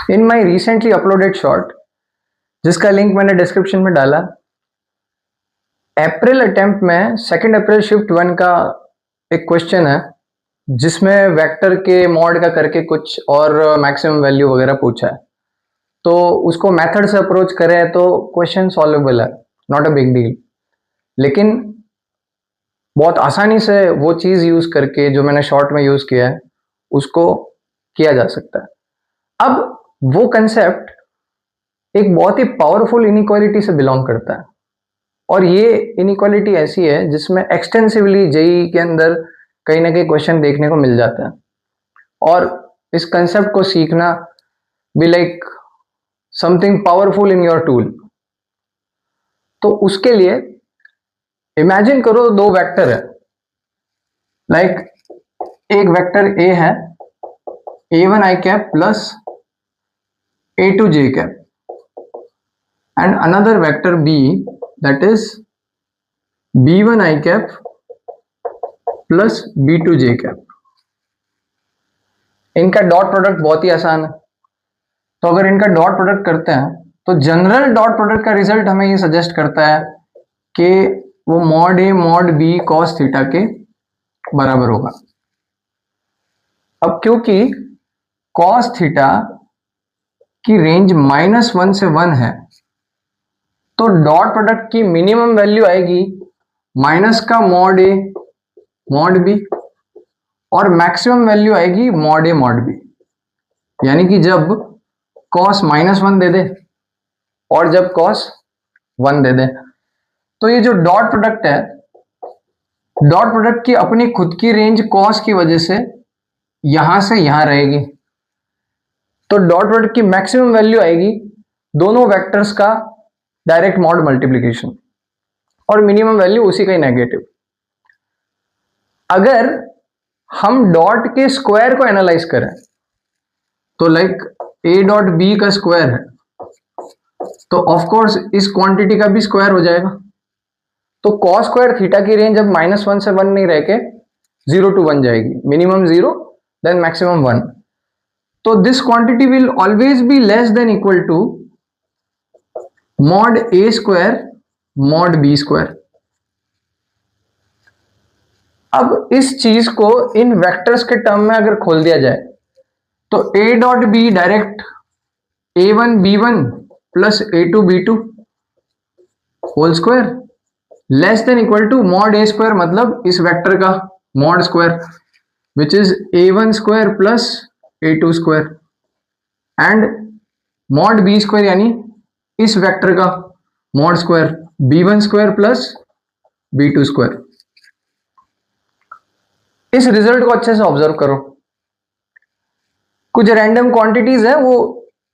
इन माई recently uploaded short, जिसका link मैंने description में डाला, अप्रैल अटेम्प्ट में 2 अप्रैल शिफ्ट 1 का एक क्वेश्चन है जिसमें वेक्टर के मॉड का करके कुछ और मैक्सिमम वैल्यू वगैरह पूछा है। तो उसको मेथड से अप्रोच करें तो क्वेश्चन सॉल्वेबल है, नॉट अ बिग डील। लेकिन बहुत आसानी से वो चीज़ यूज़ करके जो मैंने शॉर्ट में यूज़ किया है उसको किया जा सकता है। अब वो कंसेप्ट एक बहुत ही पावरफुल इनइक्वालिटी से बिलोंग करता है, और ये इनइक्वालिटी ऐसी है जिसमें एक्सटेंसिवली जेईई के अंदर कहीं ना कहीं क्वेश्चन देखने को मिल जाता है, और इस कंसेप्ट को सीखना भी like something powerful in your tool. तो उसके लिए इमेजिन करो 2 वेक्टर है, लाइक एक वेक्टर ए है a1 i cap plus a2 j cap, and another vector b that is b1 i cap plus b2 j cap। इनका dot product बहुत ही आसान है, तो अगर इनका डॉट प्रोडक्ट करते हैं तो जनरल डॉट प्रोडक्ट का रिजल्ट हमें ये सजेस्ट करता है कि वो mod A mod B cos theta के बराबर होगा। अब क्योंकि कॉस थीटा की रेंज -1 से 1 है, तो डॉट प्रोडक्ट की मिनिमम वैल्यू आएगी माइनस का मॉड ए मॉड बी, और मैक्सिमम वैल्यू आएगी मॉड ए मॉड बी। यानी कि जब कॉस -1 दे दे और जब कॉस 1 दे दे, तो ये जो डॉट प्रोडक्ट है, डॉट प्रोडक्ट की अपनी खुद की रेंज कॉस की वजह से यहां से यहां रहेगी। तो डॉट प्रोडक्ट की मैक्सिमम वैल्यू आएगी दोनों वेक्टर्स का डायरेक्ट मॉड मल्टीप्लीकेशन, और मिनिमम वैल्यू उसी का ही नेगेटिव। अगर हम डॉट के स्क्वायर को एनालाइज करें तो लाइक a डॉट बी का स्क्वायर है, तो ऑफ कोर्स इस क्वांटिटी का भी स्क्वायर हो जाएगा। तो कॉस स्क्वायर थीटा की रेंज अब -1 से 1 नहीं रह के 0 to 1 जाएगी, मिनिमम 0 देन मैक्सिमम 1। तो this quantity will always be less than equal to mod a square mod b square. अब इस चीज को इन वेक्टर्स के टर्म में अगर खोल दिया जाए तो a dot b direct a1 b1 plus a2 b2 whole square less than equal to mod a square, मतलब इस वेक्टर का mod square which is a1 square plus a2 square, and mod b square यानी इस vector का mod square b1 square plus b2 square. इस result को अच्छे से ऑब्जर्व करो। कुछ रैंडम क्वांटिटीज है वो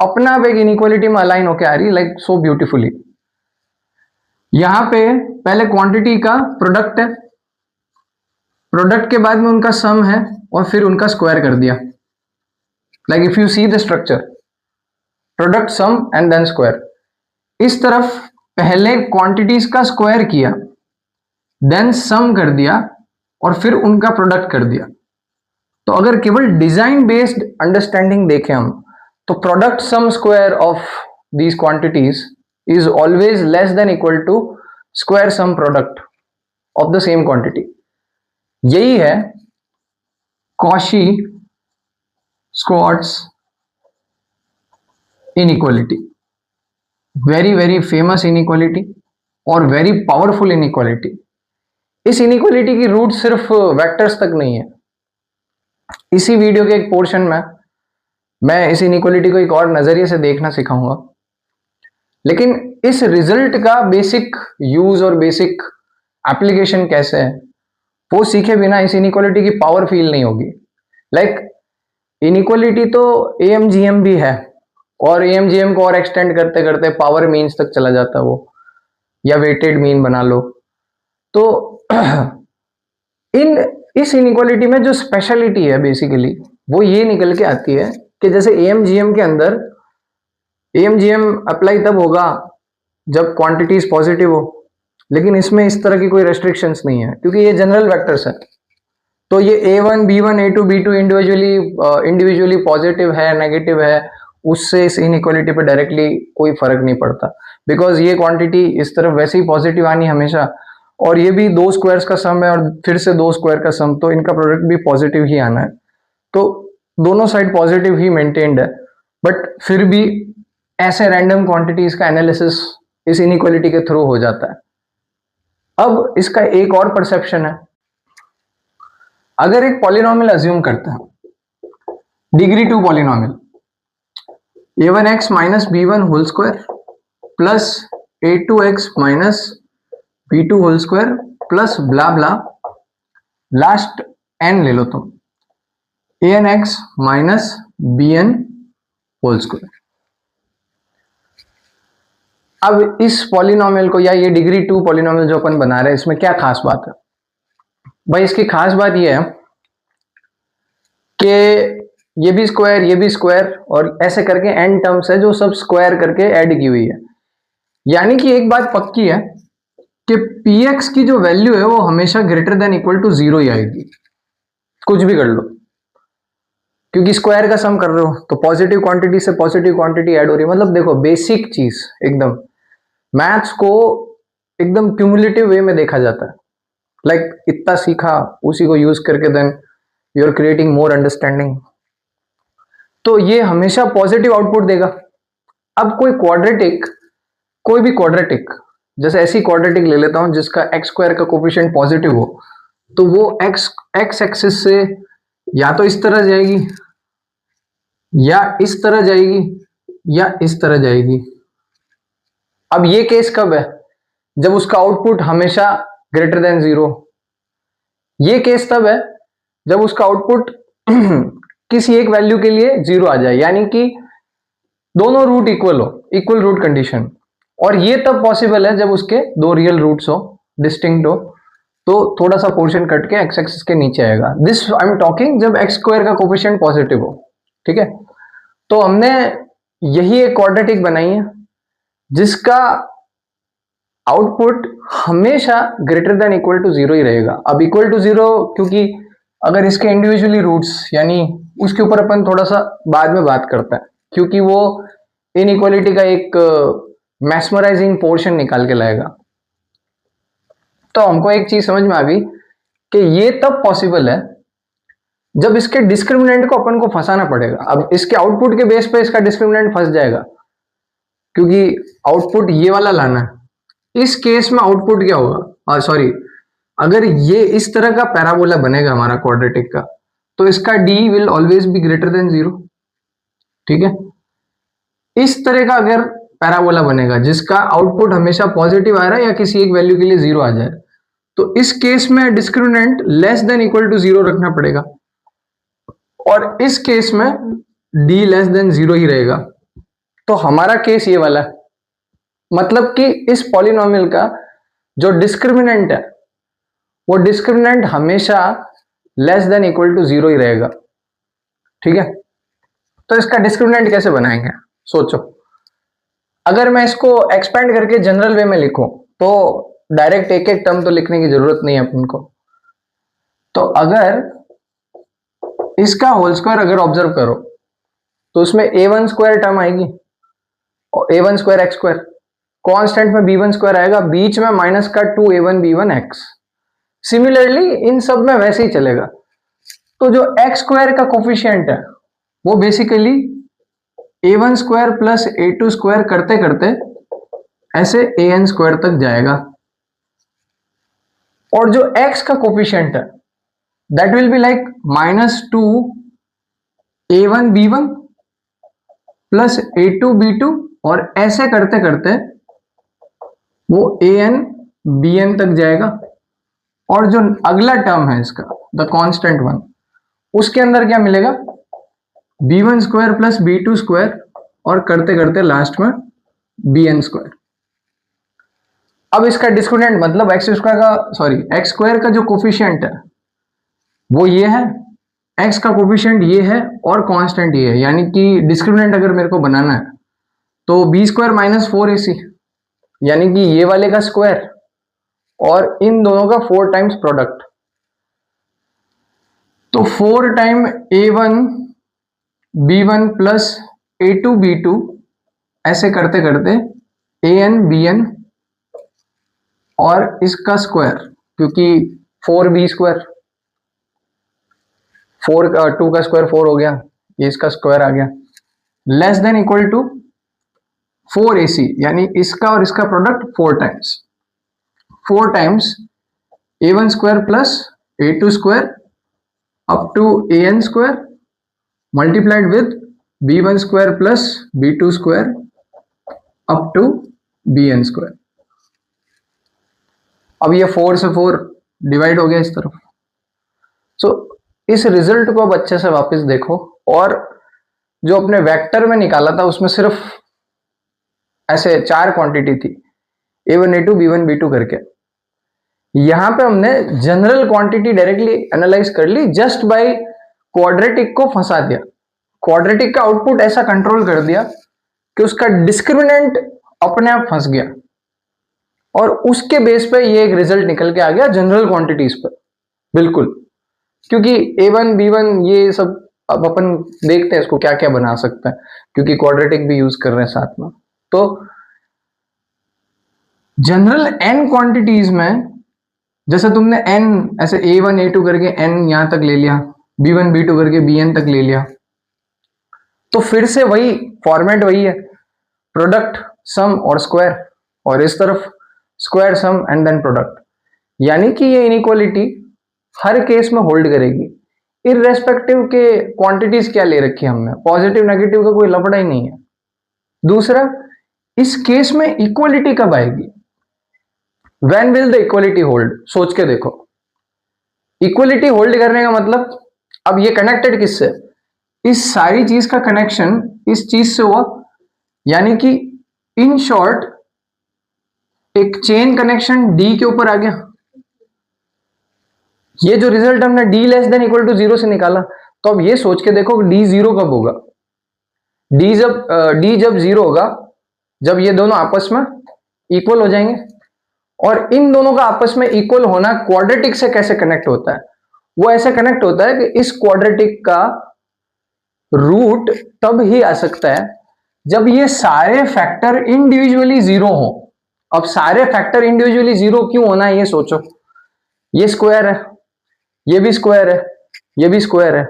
अपना आप एक इनइक्वालिटी में अलाइन होकर आ रही, लाइक सो ब्यूटीफुली। यहां पे पहले क्वांटिटी का प्रोडक्ट है, प्रोडक्ट के बाद में उनका सम है और फिर उनका स्क्वायर कर दिया। Like if you see the structure, product sum and then square. इस तरफ पहले क्वांटिटीज का स्क्वायर किया, देन सम कर दिया और फिर उनका प्रोडक्ट कर दिया। तो अगर केवल डिजाइन बेस्ड अंडरस्टैंडिंग देखें हम, तो product sum square of these quantities is always less than equal to square sum product of the same quantity. यही है Cauchy Schwarz inequality, very very famous inequality और वेरी पावरफुल इनइक्वालिटी। इस inequality की root सिर्फ vectors तक नहीं है। इसी वीडियो के एक पोर्शन में मैं इस इनइक्वालिटी को एक और नजरिए से देखना सिखाऊंगा, लेकिन इस रिजल्ट का बेसिक यूज और बेसिक एप्लीकेशन कैसे है वो सीखे बिना इस इनइक्वालिटी की पावर फील नहीं होगी। लाइक इनइक्वालिटी तो AMGM भी है, और AMGM को और एक्सटेंड करते करते पावर मीन्स तक चला जाता है वो, या वेटेड मीन बना लो। तो इस इनइक्वालिटी में जो स्पेशलिटी है बेसिकली वो ये निकल के आती है कि जैसे AMGM के अंदर AMGM अप्लाई तब होगा जब क्वांटिटीज पॉजिटिव हो, लेकिन इसमें इस तरह की कोई रेस्ट्रिक्शंस नहीं है क्योंकि ये जनरल वेक्टर्स है। तो ये A1 B1 A2 B2 individually positive है नेगेटिव है, उससे इस इनइक्वालिटी पे डायरेक्टली कोई फर्क नहीं पड़ता, बिकॉज ये क्वांटिटी इस तरफ वैसे ही पॉजिटिव आनी हमेशा, और ये भी दो स्क्वायर्स का सम है और फिर से दो स्क्वायर का सम, तो इनका प्रोडक्ट भी पॉजिटिव ही आना है। तो दोनों साइड पॉजिटिव ही मेंटेन्ड है, बट फिर भी ऐसे रैंडम क्वांटिटीज का एनालिसिस इस इनइक्वालिटी के थ्रू हो जाता है। अब इसका एक और परसेप्शन है, अगर एक पॉलिनोमियल अज्यूम करते हैं, degree 2 polynomial, a1x minus b1 whole square plus a2x minus b2 whole square plus blah blah, last n ले लो तुम, anx minus bn whole square. अब इस पॉलिनोमियल को, या ये डिग्री 2 पॉलिनोमियल जो अपन बना रहे हैं, इसमें क्या खास बात है भाई? इसकी खास बात ये है कि ये भी स्क्वायर और ऐसे करके n टर्म्स है जो सब स्क्वायर करके ऐड की हुई है। यानी कि एक बात पक्की है कि px की जो वैल्यू है वो हमेशा ग्रेटर देन इक्वल टू 0 ही आएगी, कुछ भी कर लो, क्योंकि स्क्वायर का सम कर रहे हो तो पॉजिटिव क्वांटिटी से पॉजिटिव क्वांटिटी ऐड हो रही है। मतलब देखो, बेसिक चीज एकदम, मैथ्स को एकदम क्यूमुलेटिव वे में देखा जाता है, लाइक इतना सीखा उसी को यूज करके then you are creating more understanding, तो ये हमेशा पॉजिटिव आउटपुट देगा। अब कोई भी क्वाड्रेटिक, जैसे ऐसी क्वाड्रेटिक ले लेता हूं जिसका एक्स स्क्वायर का कोफिशिएंट पॉजिटिव हो, तो वो एक्स एक्सिस से या तो इस तरह जाएगी, या इस तरह जाएगी, या इस तरह जाएगी। अब ये केस कब है? जब उसका आउटपुट हमेशा ग्रेटर देन 0। ये केस तब है जब उसका आउटपुट किसी एक वैल्यू के लिए 0 आ जाए, यानी कि दोनों रूट इक्वल हो, इक्वल रूट कंडीशन। और ये तब पॉसिबल है जब उसके दो रियल रूट्स हो, डिस्टिंक्ट हो, तो थोड़ा सा पोर्शन कट के एक्स एक्सिस के नीचे आएगा। दिस आई एम टॉकिंग जब एक्स स्क्वायर का कोफिशिएंट पॉजिटिव हो, ठीक है। तो हमने यही एक क्वाड्रेटिक बनाई है जिसका आउटपुट हमेशा ग्रेटर देन इक्वल टू 0 ही रहेगा। अब इक्वल टू 0 क्योंकि अगर इसके इंडिविजुअली रूट्स, यानी उसके ऊपर अपन थोड़ा सा बाद में बात करते हैं, क्योंकि वो इनइक्वालिटी का एक मैस्मराइजिंग पोर्शन निकाल के लाएगा। तो हमको एक चीज समझ में आ गई कि ये तब पॉसिबल है जब इसके डिस्क्रिमिनेंट को अपन को फंसाना पड़ेगा। अब इसके आउटपुट के बेस पे इसका डिस्क्रिमिनेंट फंस जाएगा, क्योंकि आउटपुट ये वाला लाना है। इस केस में आउटपुट क्या होगा, सॉरी, अगर ये इस तरह का पैराबोला बनेगा हमारा क्वाड्रेटिक का, तो इसका d will always be greater than 0, ठीक है। इस तरह का अगर पैराबोला बनेगा जिसका आउटपुट हमेशा पॉजिटिव आ रहा है या किसी एक वैल्यू के लिए 0 आ जाए, तो इस केस में discriminant less than equal to 0 रखना पड़ेगा, और इस केस में d लेस देन 0 ही रहेगा। तो हमारा केस ये वाला है, मतलब कि इस पॉलिनोमियल का जो डिस्क्रिमिनेंट है वो डिस्क्रिमिनेंट हमेशा लेस देन इक्वल टू 0 ही रहेगा, ठीक है। तो इसका डिस्क्रिमिनेंट कैसे बनाएंगे, सोचो। अगर मैं इसको एक्सपेंड करके जनरल वे में लिखूं तो डायरेक्ट एक एक टर्म तो लिखने की जरूरत नहीं है अपन को। तो अगर इसका होल स्क्वायर अगर ऑब्जर्व करो तो उसमें a1 स्क्वायर टर्म आएगी, और a1 square x square, constant में b1 स्क्वायर आएगा, बीच में माइनस का 2a1 b1 x। Similarly in सब में वैसे ही चलेगा। तो जो एक्स स्क्वायर का कोफिशिएंट है वो basically a1 square plus a2 square करते करते ऐसे an स्क्वायर तक जाएगा, और जो x का कोफिशिएंट है that will be like minus 2 a1 b1 plus a2 b2, और ऐसे करते करते वो an bn तक जाएगा। और जो अगला टर्म है इसका, द कांस्टेंट वन, उसके अंदर क्या मिलेगा, b1 square plus b2 square, और करते करते लास्ट में bn स्क्वायर। अब इसका डिस्क्रिमिनेंट मतलब एक्स स्क्वायर का जो कोफिशिएंट है वो ये है, x का कोफिशिएंट ये है, और कांस्टेंट ये है। यानी कि डिस्क्रिमिनेंट अगर मेरे को बनाना है तो b स्क्वायर माइनस 4ac, यानी कि ये वाले का स्क्वायर और इन दोनों का 4 टाइम्स प्रोडक्ट। तो 4 time a1 b1 plus A2 B2 ऐसे करते करते AN BN और इसका स्क्वायर, क्योंकि 4B², 2 का स्क्वायर 4 हो गया, ये इसका स्क्वायर आ गया, less than equal to 4AC, यानी इसका और इसका product 4 times A1² plus A2² up to AN² multiplied with B1² plus B2² up to BN²। अब ये 4 से 4 डिवाइड हो गया इस तरफ। सो इस रिजल्ट को अब अच्छे से वापस देखो, और जो अपने वेक्टर में निकाला था उसमें सिर्फ ऐसे 4 क्वांटिटी थी, A1 A2 B1 B2 करके। यहां पे हमने जनरल क्वांटिटी डायरेक्टली एनालाइज कर ली, जस्ट बाय क्वाड्रेटिक को फंसा दिया, क्वाड्रेटिक का आउटपुट ऐसा कंट्रोल कर दिया कि उसका डिस्क्रिमिनेंट अपने आप फंस गया, और उसके बेस पे ये एक रिजल्ट निकल के आ गया जनरल क्वांटिटीज पर। बिल्कुल, क्योंकि A1 B1 ये सब अब अपन देखते हैं इसको क्या क्या बना सकते हैं, क्योंकि क्वाड्रेटिक भी यूज कर रहे हैं साथ में। तो जनरल n क्वांटिटीज में जैसे तुमने n ऐसे A1 A2 करके n यहां तक ले लिया, B1 B2 करके Bn तक ले लिया, तो फिर से वही फॉर्मेट वही है, प्रोडक्ट सम और स्क्वायर, और इस तरफ square sum and then product. यानी कि ये इनइक्वालिटी हर केस में होल्ड करेगी, इररेस्पेक्टिव के क्वांटिटीज क्या ले रखी है हमने, पॉजिटिव नेगेटिव का कोई लफड़ा ही नहीं है। दूसरा, इस केस में इक्वालिटी कब आएगी, when will the equality hold, सोच के देखो। इक्वालिटी होल्ड करने का मतलब, अब ये कनेक्टेड किससे, इस सारी चीज का कनेक्शन इस चीज से हुआ, यानी कि इन शॉर्ट एक चेन कनेक्शन D के ऊपर आ गया। ये जो रिजल्ट हमने D less than equal to 0 से निकाला, तो अब ये सोच के देखो D 0 कब होगा, D जब 0 होगा जब ये दोनों आपस में इक्वल हो जाएंगे। और इन दोनों का आपस में इक्वल होना क्वाड्रेटिक से कैसे कनेक्ट होता है, वो ऐसे कनेक्ट होता है कि इस क्वाड्रेटिक का रूट तब ही आ सकता है जब ये सारे फैक्टर इंडिविजुअली 0 हो। अब सारे फैक्टर इंडिविजुअली 0 क्यों होना है ये सोचो, ये स्क्वायर है, ये भी स्क्वायर है, ये भी स्क्वायर है,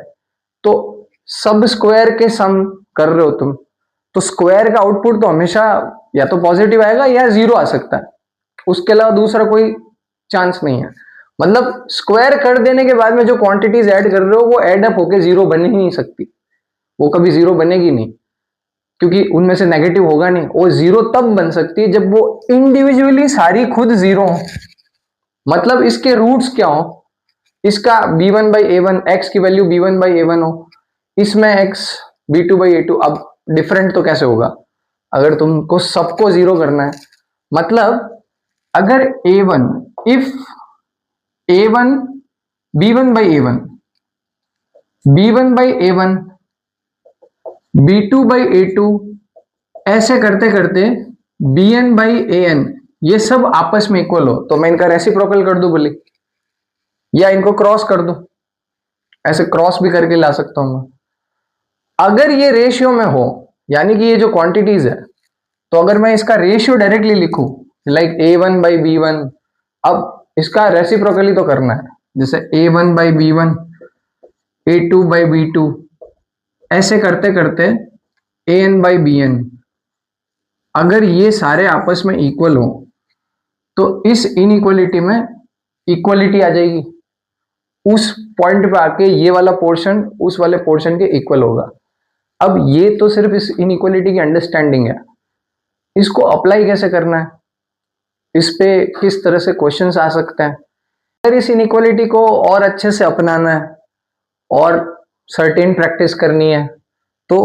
तो सब स्क्वायर के सम कर रहे हो तुम, तो स्क्वायर का आउटपुट तो हमेशा या तो पॉजिटिव आएगा या 0 आ सकता है, उसके अलावा दूसरा कोई चांस नहीं है। मतलब स्क्वायर कर देने के बाद में जो क्वांटिटीज ऐड कर रहे हो वो ऐड अप होके 0 बन ही नहीं सकती, वो कभी 0 बनेगी नहीं, क्योंकि उनमें से नेगेटिव होगा नहीं। वो 0 तब बन सकती है जब वो इंडिविजुअली सारी खुद 0 हो। मतलब इसके रूट्स क्या हो, इसका B1/A1 x की वैल्यू B1/A1 हो, इसमें x B2/A2। अब डिफरेंट तो कैसे होगा अगर तुमको सबको 0 करना है, मतलब अगर A1 if A1 B1/A1 B1/A1 B2/A2 ऐसे करते करते BN/AN ये सब आपस में इक्वल हो, तो मैं इनका रेसिप्रोकल कर दूं बोले, या इनको क्रॉस कर दूं, ऐसे क्रॉस भी करके ला सकता हूं मैं। अगर ये रेशियो में हो, यानी कि ये जो क्वांटिटीज है, तो अगर मैं इसका रेशियो डायरेक्टली लिखूं लाइक A1/B1, अब इसका रेसिप्रोकली तो करना है, जैसे A1/B1 A2/B2 ऐसे करते करते AN/BN, अगर ये सारे आपस में इक्वल हो तो इस इनइक्वालिटी में इक्वालिटी आ जाएगी, उस पॉइंट पे आके ये वाला पोर्शन उस वाले पोर्शन के इक्वल होगा। अब ये तो सिर्फ इस इनइक्वालिटी की अंडरस्टैंडिंग है, इसको अप्लाई कैसे करना है, इस पे किस तरह से क्वेश्चंस आ सकते हैं। अगर इस इनइक्वालिटी को और अच्छे से अपनाना है और सर्टेन प्रैक्टिस करनी है तो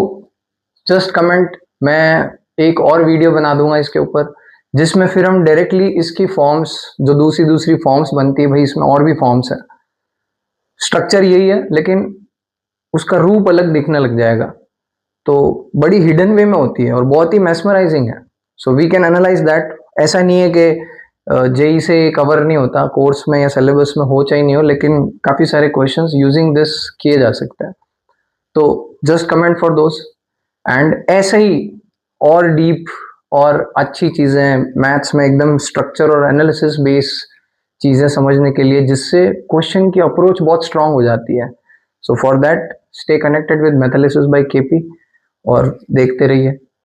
जस्ट कमेंट, मैं एक और वीडियो बना दूंगा इसके ऊपर, जिसमें फिर हम डायरेक्टली इसकी फॉर्म्स, जो दूसरी फॉर्म्स बनती है, भाई इसमें और भी फॉर्म्स है, स्ट्रक्चर यही है लेकिन उसका रूप अलग दिखने लग जाएगा, तो बड़ी हिडन वे में होती है और बहुत ही मैस्मराइजिंग है। So we can analyse that. ऐसा नहीं है कि जेई से कवर नहीं होता, कोर्स में या सिलेबस में हो चाहे नहीं हो, लेकिन काफी सारे क्वेश्चंस यूजिंग दिस किए जा सकते हैं। तो just comment for those and ऐसे ही और डीप और अच्छी चीज़ें मैथ्स में एकदम स्ट्रक्चर और एनालिसिस बेस चीज़ें समझने के लिए, जिससे क्वेश्चन की अप्रोच बहुत स्ट्रांग हो जाती है। So for that stay connected with Mathlysis by KP और देखते रहिए।